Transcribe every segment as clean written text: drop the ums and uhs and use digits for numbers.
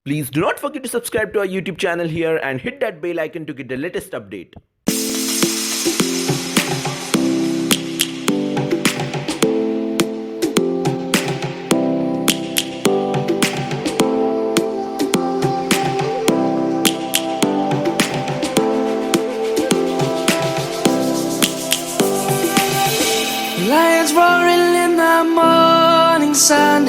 Please do not forget to subscribe to our YouTube channel here and hit that bell icon to get the latest update. Lions roaring in the morning sun,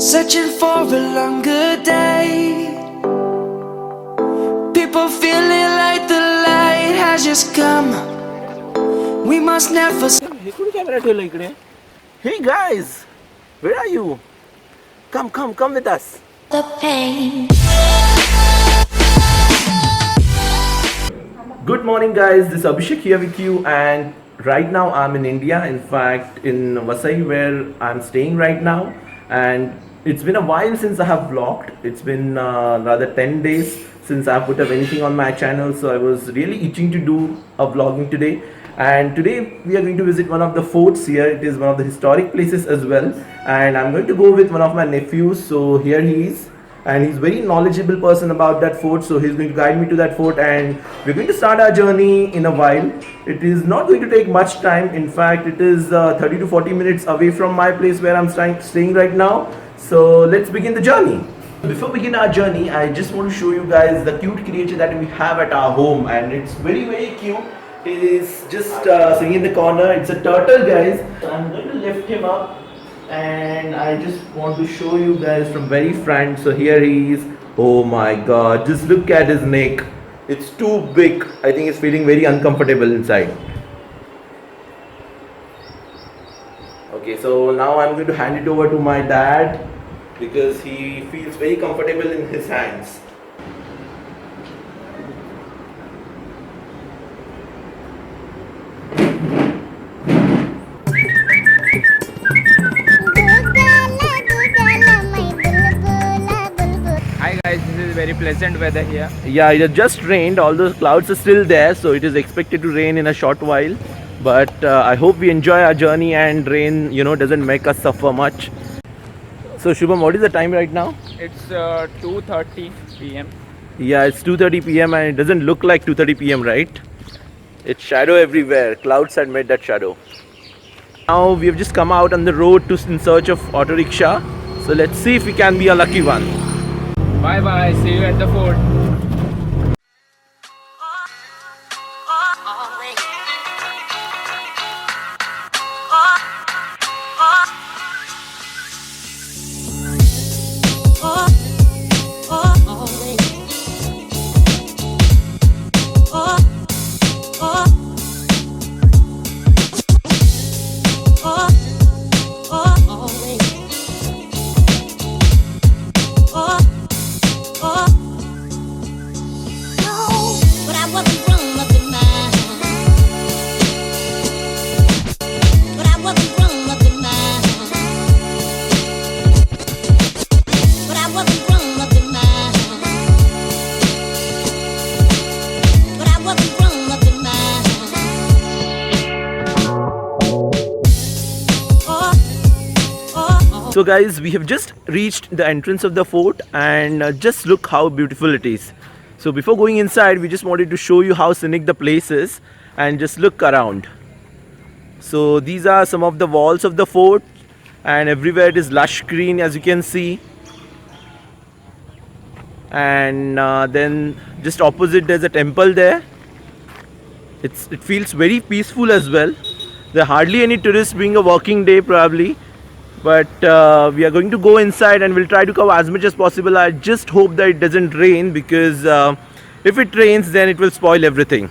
searching for a longer day. People feeling like the light has just come. We must never Hey guys, where are you? Come with us. the pain. Good morning guys, this is Abhishek here with you, and right now I'm in India, in fact in Vasai where I'm staying right now. And it's been a while since I have vlogged. It's been rather 10 days since I put up anything on my channel, so I was really itching to do a vlogging today. And today we are going to visit one of the forts here. It is one of the historic places as well, and I'm going to go with one of my nephews. So here he is, and he's very knowledgeable person about that fort, so he's going to guide me to that fort, and we're going to start our journey in a while. It is not going to take much time. In fact, it is 30 to 40 minutes away from my place where I'm staying right now. So let's begin the journey. Before we begin our journey, I just want to show you guys the cute creature that we have at our home, and it's very cute. He is just sitting in the corner. It's a turtle, guys. So I'm going to lift him up, and I just want to show you guys from very front. So here he is. Oh my god, just look at his neck. It's too big. I think he's feeling very uncomfortable inside. Okay, so now I'm going to hand it over to my dad because he feels very comfortable in his hands. Hi guys, this is very pleasant weather here. Yeah, it just rained. All those clouds are still there, so it is expected to rain in a short while. But I hope we enjoy our journey and rain, doesn't make us suffer much. So Shubham, what is the time right now? It's 2:30 p.m. Yeah, it's 2:30 p.m. and it doesn't look like 2:30 p.m. right? It's shadow everywhere. Clouds had made that shadow. Now we have just come out on the road in search of auto rickshaw. So let's see if we can be a lucky one. Bye bye, see you at the fort. So guys, we have just reached the entrance of the fort, and just look how beautiful it is. So before going inside, we just wanted to show you how scenic the place is, and just look around. So these are some of the walls of the fort, and everywhere it is lush green, as you can see. And then just opposite there's a temple there. It feels very peaceful as well. There are hardly any tourists, being a working day probably. But we are going to go inside and we'll try to cover as much as possible. I just hope that it doesn't rain, because if it rains then it will spoil everything.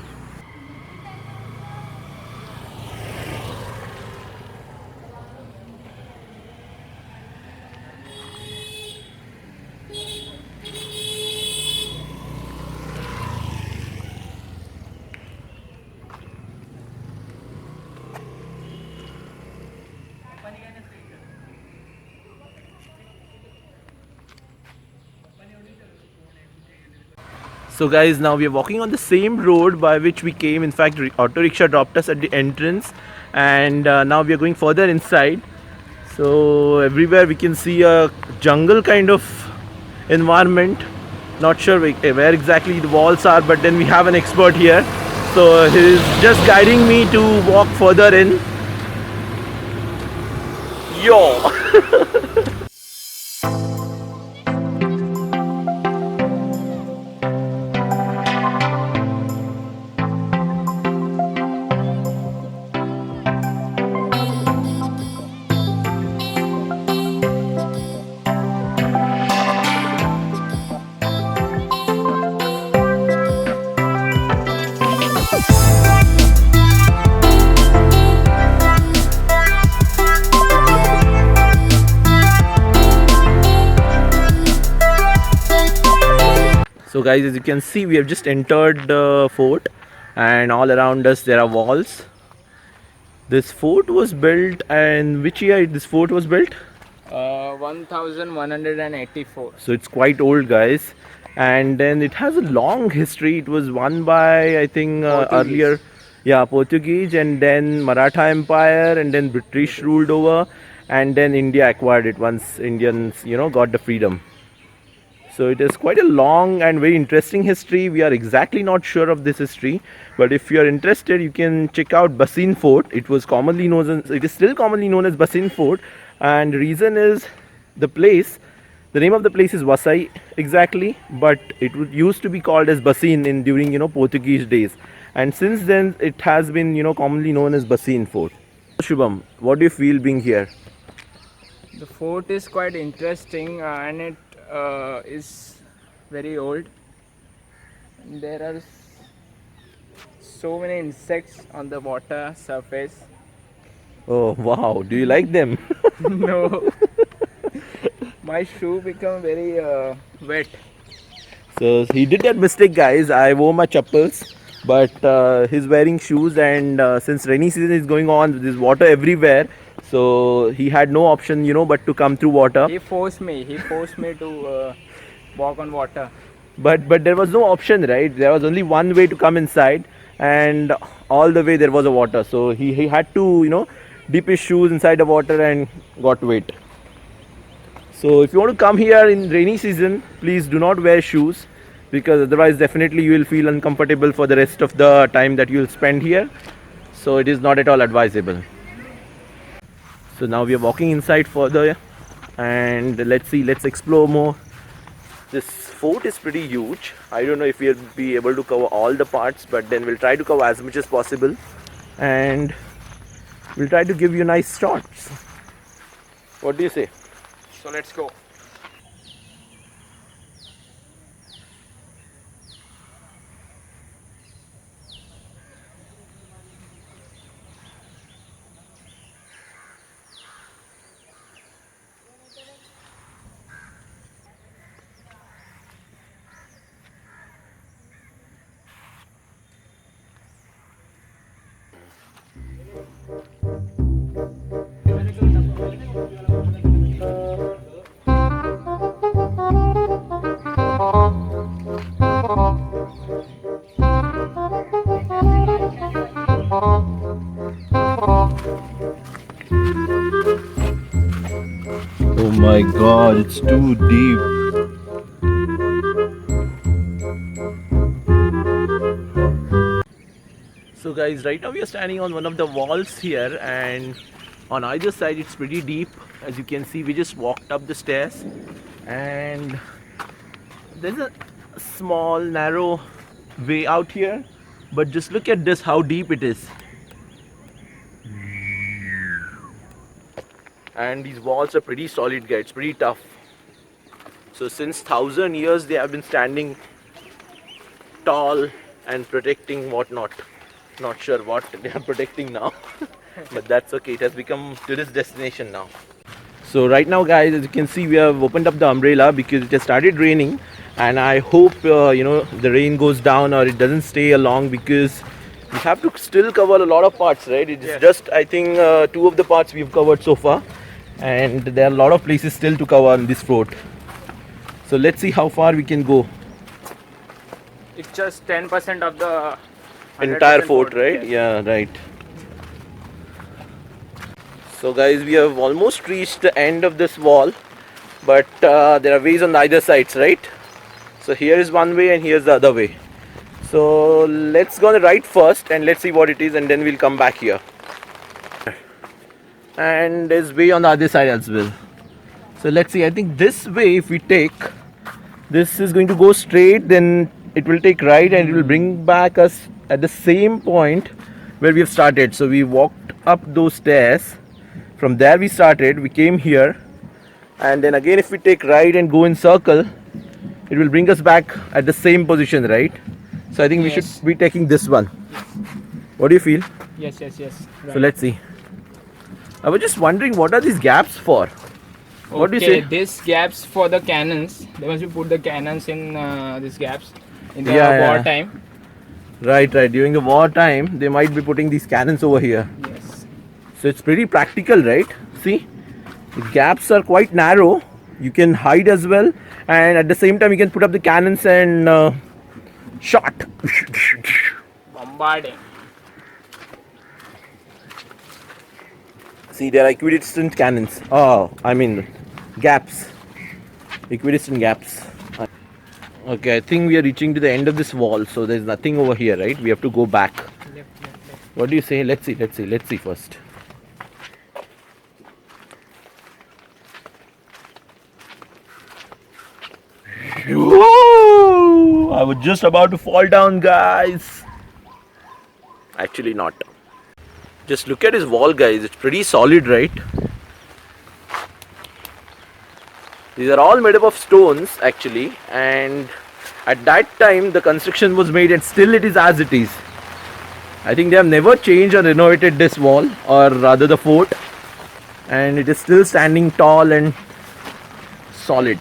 So guys, now we are walking on the same road by which we came. In fact, auto rickshaw dropped us at the entrance, and now we are going further inside. So everywhere we can see a jungle kind of environment. Not sure where exactly the walls are, but then we have an expert here. So he's just guiding me to walk further in. Yo! So guys, as you can see, we have just entered the fort, and all around us there are walls. This fort was built, and which year this fort was built? 1184. So it's quite old, guys. And then it has a long history. It was won by, I think, Portuguese. earlier, yeah, Portuguese, and then Maratha Empire, and then British ruled over, and then India acquired it once Indians, got the freedom. So it is quite a long and very interesting history. We are exactly not sure of this history, but if you are interested, you can check out Bassein Fort. It was commonly known as, it is still commonly known as Bassein Fort, and the reason is the place. The name of the place is Vasai exactly, but it used to be called as Bassein in during Portuguese days, and since then it has been commonly known as Bassein Fort. Shubham, what do you feel being here? The fort is quite interesting and it is very old. There are so many insects on the water surface. Oh wow, do you like them? No, my shoe become very wet. So he did that mistake, guys. I wore my chappals, but he's wearing shoes, and since rainy season is going on, there's water everywhere. So he had no option, but to come through water. He forced me to walk on water. But there was no option, right? There was only one way to come inside, and all the way there was a water. So he had to, dip his shoes inside the water and got wet. So if you want to come here in rainy season, please do not wear shoes, because otherwise definitely you will feel uncomfortable for the rest of the time that you will spend here. So it is not at all advisable. So now we are walking inside further, and let's explore more. This fort is pretty huge. I don't know if we'll be able to cover all the parts, but then we'll try to cover as much as possible, and we'll try to give you nice shots. What do you say? So let's go. Oh my god, it's too deep. So guys, right now we are standing on one of the walls here, and on either side it's pretty deep. As you can see, we just walked up the stairs, and there's a small narrow way out here, but just look at this, how deep it is. And these walls are pretty solid, guys. It's pretty tough. So since 1,000 years they have been standing tall and protecting whatnot. Not sure what they are protecting now, but that's okay. It has become tourist destination now. So right now, guys, as you can see, we have opened up the umbrella because it has started raining, and I hope the rain goes down or it doesn't stay along, because we have to still cover a lot of parts, right? It's Yes. just, I think, 2 of the parts we've covered so far, and there are a lot of places still to cover on this fort. So let's see how far we can go. It's just 10% of the Entire 100% fort, right? Yes. Yeah, right. So guys, we have almost reached the end of this wall, but there are ways on either sides, right? So here is one way and here's the other way. So let's go on the right first and let's see what it is, and then we'll come back here. And there's way on the other side as well. So let's see, I think this way, if we take, this is going to go straight, then it will take right and it will bring back us at the same point where we have started. So we walked up those stairs, from there we started, we came here, and then again if we take right and go in circle, it will bring us back at the same position, right? So I think we should be taking this one. What do you feel? Yes. Right. So let's see. I was just wondering, what are these gaps for? What do you say? This gaps for the cannons. They must be put the cannons in these gaps in the war time. Right. During the war time, they might be putting these cannons over here. Yes. So it's pretty practical, right? See, the gaps are quite narrow. You can hide as well, and at the same time, you can put up the cannons and shot. Bombarding. See, there are equidistant cannons. Oh, I mean, gaps. Equidistant gaps. Okay, I think we are reaching to the end of this wall, so there's nothing over here, right? We have to go back. Left. What do you say? Let's see first. Whoa! I was just about to fall down, guys. Actually not. Just look at his wall, guys. It's pretty solid, right? These are all made up of stones, actually, and at that time the construction was made, and still it is as it is. I think they have never changed or renovated this wall, or rather the fort, and it is still standing tall and solid.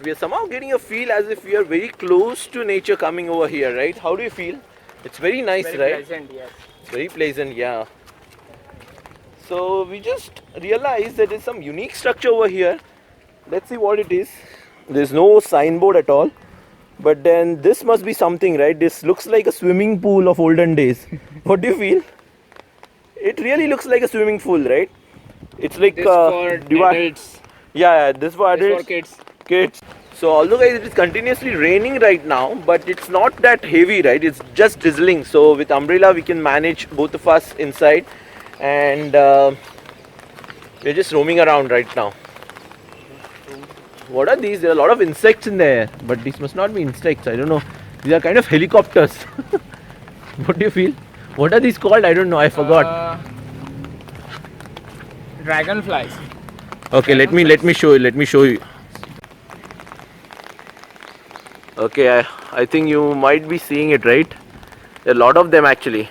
We are somehow getting a feel as if we are very close to nature coming over here, right? How do you feel? It's very nice, Very right? pleasant, yes. It's very pleasant, yeah. So we just realized that there's some unique structure over here. Let's see what it is. There's no signboard at all, but then this must be something, right? This looks like a swimming pool of olden days. What do you feel? It really looks like a swimming pool, right? It's like This for adults. Yeah, this for adults. This for kids. So although guys it is continuously raining right now, but it's not that heavy, right? It's just drizzling. So with umbrella we can manage, both of us inside, and we're just roaming around right now. What are these? There are a lot of insects in there, but these must not be insects. I don't know. These are kind of helicopters. What do you feel? What are these called? I don't know. I forgot. Dragonflies. Okay, let me show you. Let me show you. Okay, I think you might be seeing it, right? There are a lot of them actually.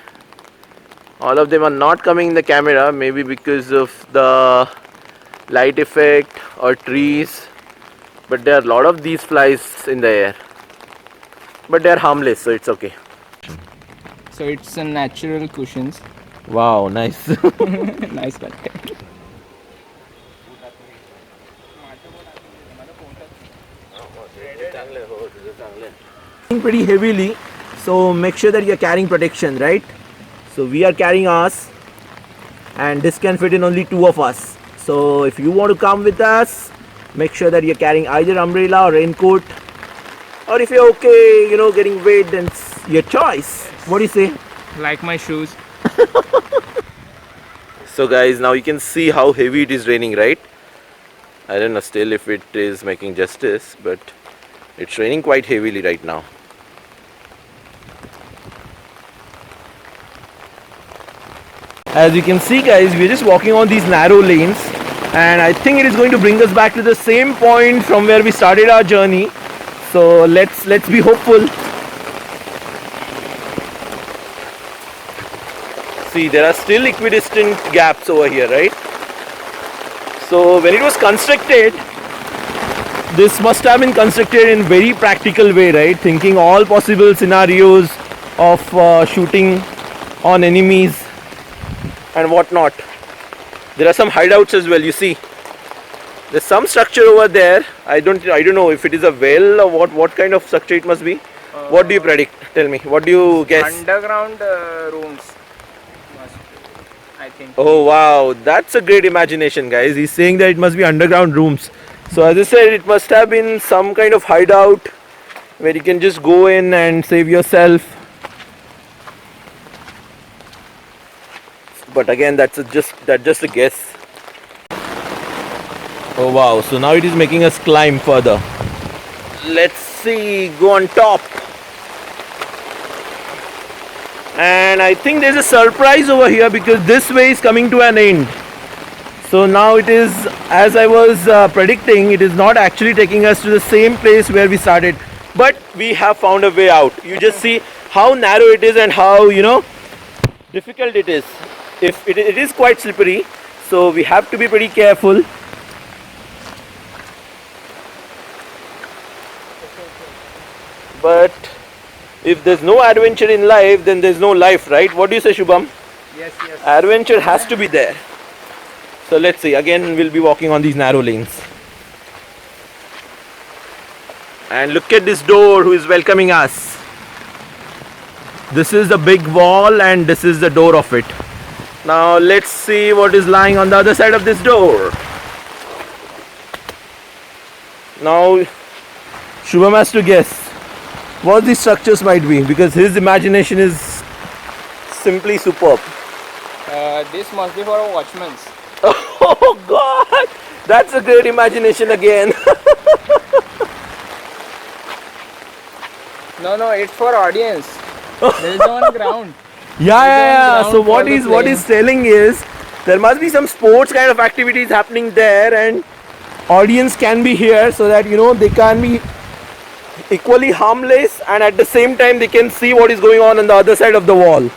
All of them are not coming in the camera, maybe because of the light effect or trees. But there are a lot of these flies in the air. But they are harmless, so it's okay. So it's a natural cushions. Wow, nice. Nice one. Pretty heavily, so make sure that you are carrying protection, right? So we are carrying ours, and this can fit in only 2 of us. So if you want to come with us, make sure that you're carrying either umbrella or raincoat, or if you're okay, getting wet, then it's your choice. What do you say? Like my shoes. So guys, now you can see how heavy it is raining, right? I don't know still if it is making justice, but it's raining quite heavily right now. As you can see guys, we're just walking on these narrow lanes, and I think it is going to bring us back to the same point from where we started our journey. So let's be hopeful. See, there are still equidistant gaps over here, right? So when it was constructed, this must have been constructed in very practical way, right? Thinking all possible scenarios of shooting on enemies and whatnot. There are some hideouts as well. You see, there's some structure over there. I don't know if it is a well or what kind of structure it must be. What do you predict? Tell me. What do you guess? Underground rooms. Must be, I think. Oh wow, that's a great imagination, guys. He's saying that it must be underground rooms. So as I said, it must have been some kind of hideout where you can just go in and save yourself. But again, that's just a guess. Oh wow, so now it is making us climb further. Let's see, go on top. And I think there's a surprise over here because this way is coming to an end. So now it is, as I was predicting, it is not actually taking us to the same place where we started, but we have found a way out. You just see how narrow it is and how, difficult it is. If it is quite slippery, so we have to be pretty careful. But if there's no adventure in life, then there's no life, right? What do you say, Shubham? Yes, yes. Adventure has to be there. So let's see, again we'll be walking on these narrow lanes. And look at this door who is welcoming us. This is the big wall and this is the door of it. Now let's see what is lying on the other side of this door. Now Shubham has to guess what these structures might be because his imagination is simply superb. This must be for a watchman's. Oh God, that's a great imagination again. No, it's for audience. There is no on ground. Yeah. So what ground is for the telling is there must be some sports kind of activities happening there, and audience can be here so that they can be equally harmless and at the same time they can see what is going on the other side of the wall.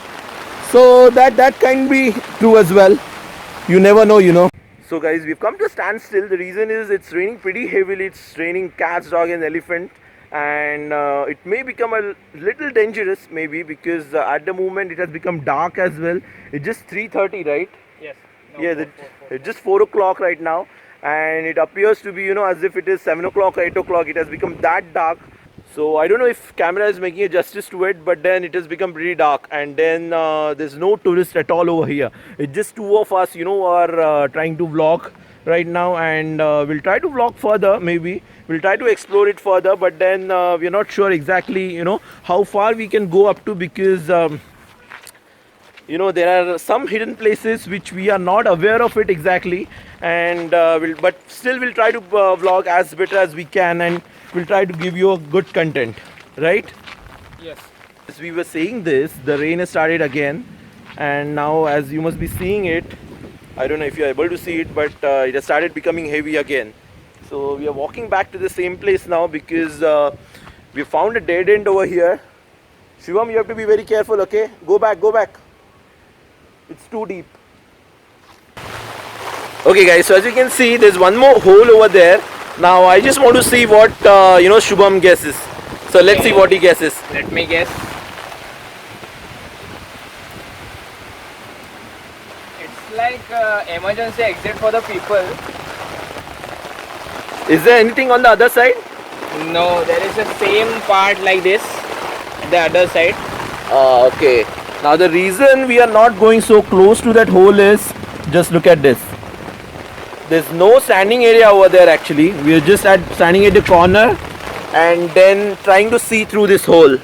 So that can be true as well. You never know. So guys, we've come to a standstill. The reason is it's raining pretty heavily. It's raining cats, dog and elephant, and it may become a little dangerous maybe because at the moment it has become dark as well. It's just 3:30, right? Yes. Yeah, it's just 4 o'clock right now, and it appears to be as if it is 7 o'clock or 8 o'clock. It has become that dark. So I don't know if camera is making a justice to it, but then it has become pretty dark, and then there's no tourist at all over here. It's just two of us, are trying to vlog right now, and we'll try to vlog further. Maybe we'll try to explore it further, but then we're not sure exactly, how far we can go up to because. There are some hidden places which we are not aware of it exactly, and but still we'll try to vlog as better as we can, and we'll try to give you a good content, right? Yes. As we were saying this, the rain has started again, and now as you must be seeing it, I don't know if you're able to see it, but it has started becoming heavy again. So we are walking back to the same place now because we found a dead end over here. Shivam, you have to be very careful, okay? Go back. It's too deep. Okay guys, so as you can see there's one more hole over there. Now I just want to see what Shubham guesses. So let's see what he guesses. Let me guess. It's like emergency exit for the people. Is there anything on the other side? No, there is the same part like this. The other side. Okay. Now the reason we are not going so close to that hole is, just look at this. There's no standing area over there actually. We are just standing at the corner and then trying to see through this hole.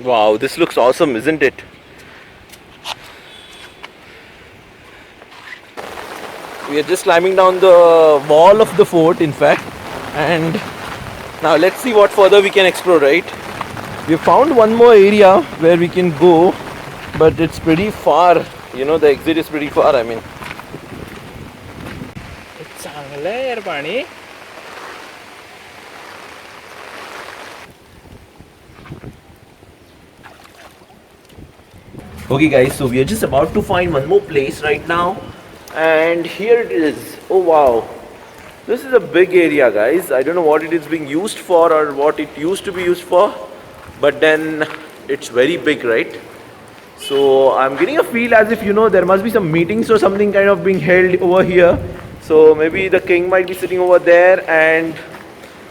Wow, this looks awesome, isn't it? We are just climbing down the wall of the fort, in fact, and now let's see what further we can explore, right? We found one more area where we can go, but it's pretty far. The exit is pretty far, I mean. चांगलं आहे यार पाणी. Okay guys, so we are just about to find one more place right now, And here it is. Oh wow, this is a big area, guys. I don't know what it is being used for or what it used to be used for, but then it's very big, right? So I'm getting a feel as if there must be some meetings or something kind of being held over here. So maybe the king might be sitting over there, and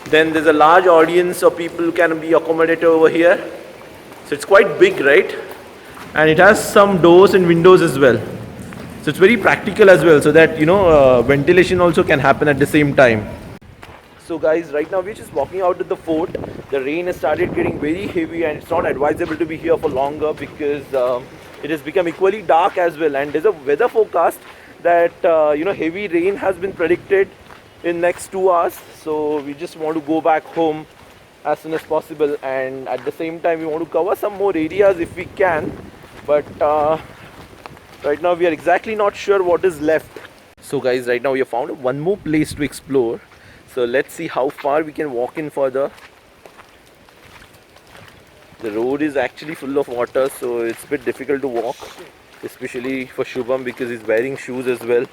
then there's a large audience of people who can be accommodated over here. So it's quite big, right? And it has some doors and windows as well. So it's very practical as well, so that ventilation also can happen at the same time. So guys, right now we're just walking out of the fort. The rain has started getting very heavy, and it's not advisable to be here for longer because it has become equally dark as well. And there's a weather forecast that heavy rain has been predicted in next 2 hours. So we just want to go back home as soon as possible, and at the same time we want to cover some more areas if we can. But right now we are exactly not sure what is left. So guys, right now we have found one more place to explore. So let's see how far we can walk in further. The road is actually full of water, so it's a bit difficult to walk, especially for Shubham because he's wearing shoes as well.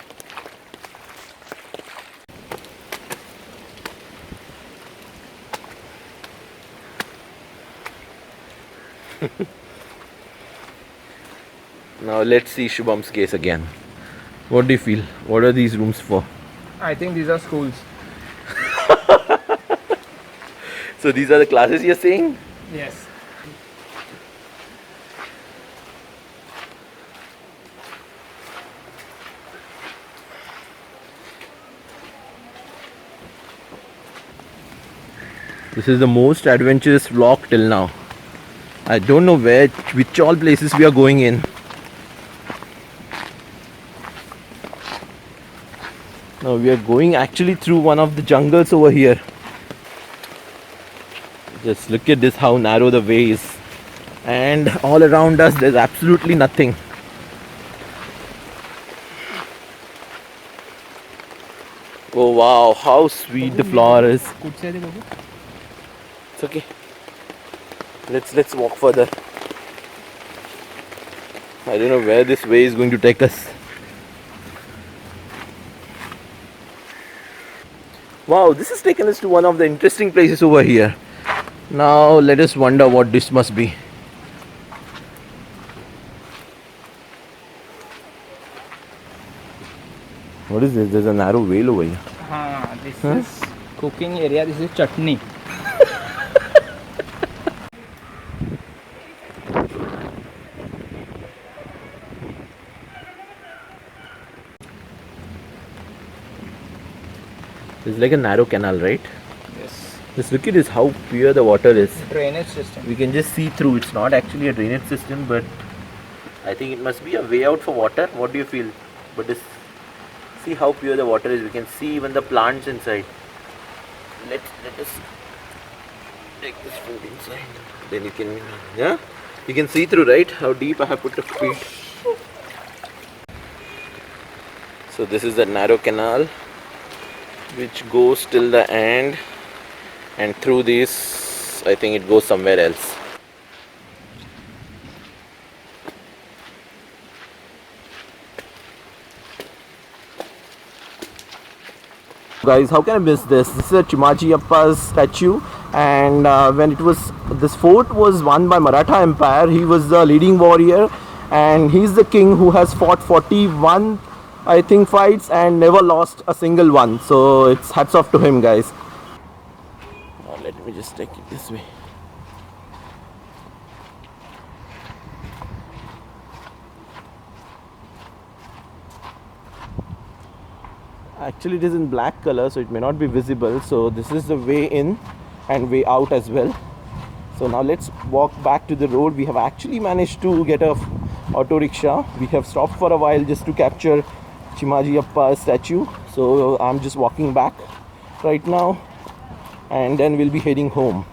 Now let's see Shubham's case again. What do you feel? What are these rooms for? I think these are schools. So these are the classes you're saying? Yes. This is the most adventurous vlog till now. I don't know which all places we are going in. Now we are going actually through one of the jungles over here. Just look at this, how narrow the way is. And all around us there's absolutely nothing. Oh wow, how sweet the flower is. It's okay. Let's walk further. I don't know where this way is going to take us. Wow, this has taken us to one of the interesting places over here. Now let us wonder what this must be. What is this? There's a narrow whale over here. This is cooking area. This is chutney. It's like a narrow canal, right? Yes. Just look at this, how pure the water is. Drainage system. We can just see through. It's not actually a drainage system, but I think it must be a way out for water. What do you feel? But this, see how pure the water is. We can see even the plants inside. Let us take this food inside. Then you can see through, right? How deep I have put the feet. So this is the narrow canal which goes till the end, and through this I think it goes somewhere else. Guys, how can I miss this? This is a Chimaji Appa's statue, and when this fort was won by Maratha Empire, he was the leading warrior, and he's the king who has fought 41 I think fights and never lost a single one. So it's hats off to him, guys. Now let me just take it this way. Actually it is in black color, so it may not be visible. So this is the way in and way out as well. So now let's walk back to the road. We have actually managed to get a auto rickshaw. We have stopped for a while just to capture Chimaji Appa statue. So I'm just walking back right now, and then we'll be heading home.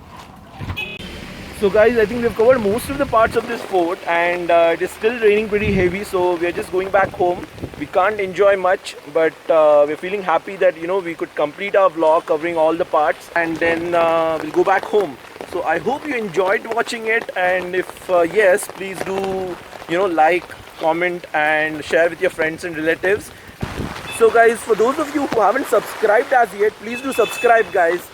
So guys, I think we've covered most of the parts of this fort, and it is still raining pretty heavy, so we are just going back home. We can't enjoy much, but we're feeling happy that we could complete our vlog covering all the parts, and then we'll go back home. So I hope you enjoyed watching it, and if yes, please do like, comment and share with your friends and relatives. So guys, for those of you who haven't subscribed as yet, please do subscribe guys.